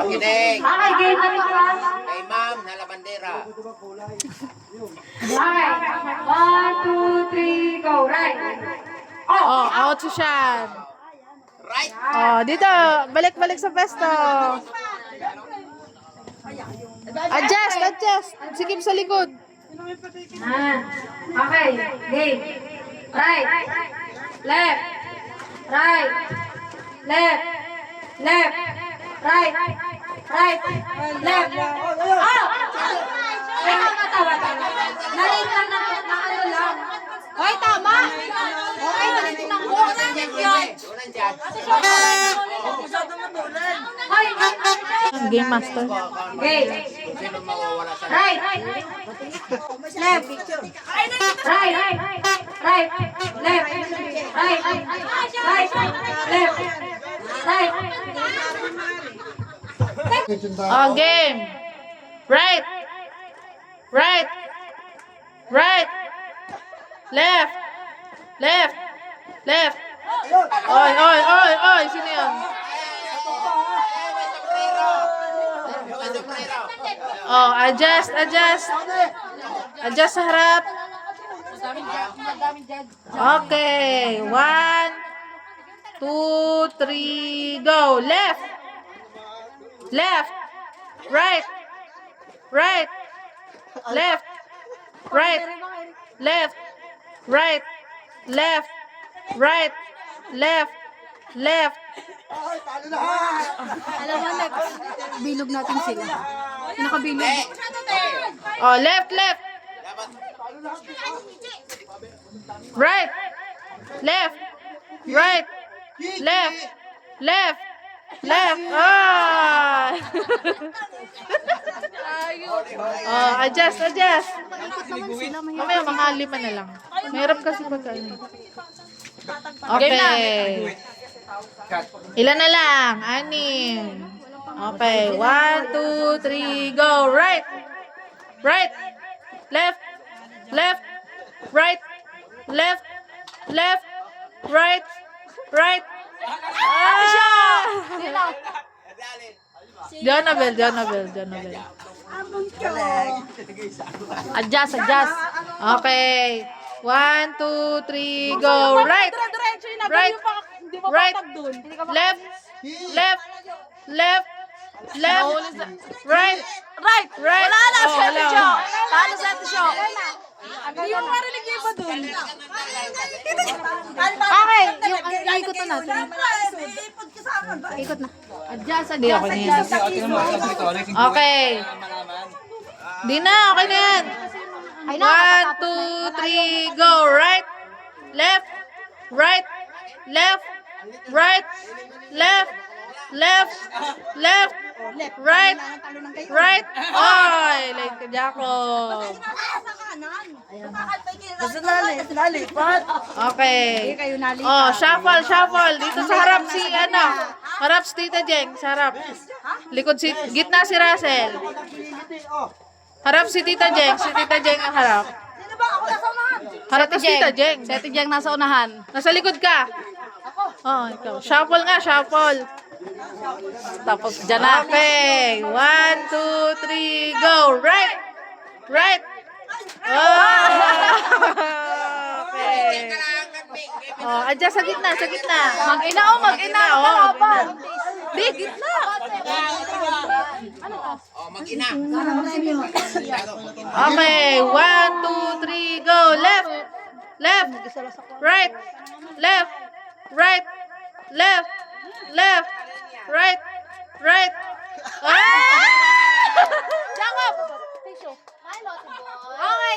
Makinig. Okay, game na to ha. Kay Ma'am na labandera. Okay. 1, 2, 3, go. Right. Oh, out si Shan. Right. Oh, dito. Balik-balik sa pesto. Adjust. Sikip sa likod. Okay, game. Right. Left. Right. Left. Left. Right. Right. Left. Oh! Tama. Nalate lang na ano lang. Hoy, tama! Okay, nalate lang ko. Unang dyan. Hoy! Game master. Okay. Sino mawawala sa Right. Left. Right. Right. Left. Right. Right. Left. Right. Oh, game. Right. Right. Right. Left. Left. Left. Oy. Sino yan? Oh, adjust. Adjust sa harap. Okay. 1, 2, 3, go. Left. Left. Right. Right. Left. Right. Left. Right. Left. Right. Left. Left. Alam mo, bilog natin sila. Nakabilog. Oh, left. Right. Left. Right. Left. Ah! Oh, adjust. Mamaya mga 5 na lang. Mahirap kasi pagka ano. Okay. Ilan na lang? 6. Okay. 1, 2, 3, go. Right. Left. Right. Left. Right. Ah! Jonabel. Adjust. Okay. 1, 2, 3, go. Right. Left. Right. Wala na, Oh, Sete wala. Show. Talo Sete Show. Hindi mo marinig yung iba dun. Okay, yung ikot na natin. Ikot na. Adjust. Okay na yan. Okay. Di na, okay na yan. 1, 2, 3, go. Right. Left. Right. Right. Oy, late ka, Jacob. Okay. Oh, shuffle. Dito sa harap si harap si Tita Jeng, sa harap. Gitna si Russell. Harap si Tita Jeng ang harap. Harap si Tita Jeng. Sete Jeng nasa unahan. Nasa likod ka. Oh, ikaw. Shuffle. Tapos dyan na. Okay. 1, 2, 3, go. Right. Oh. Okay. Oh, adjust sa gitna. Mag-ina. Kalaban. Di, gitna. Mag-ina. Okay. 1, 2, 3, go. Left. Right. Right. Ah! Jacob! Okay,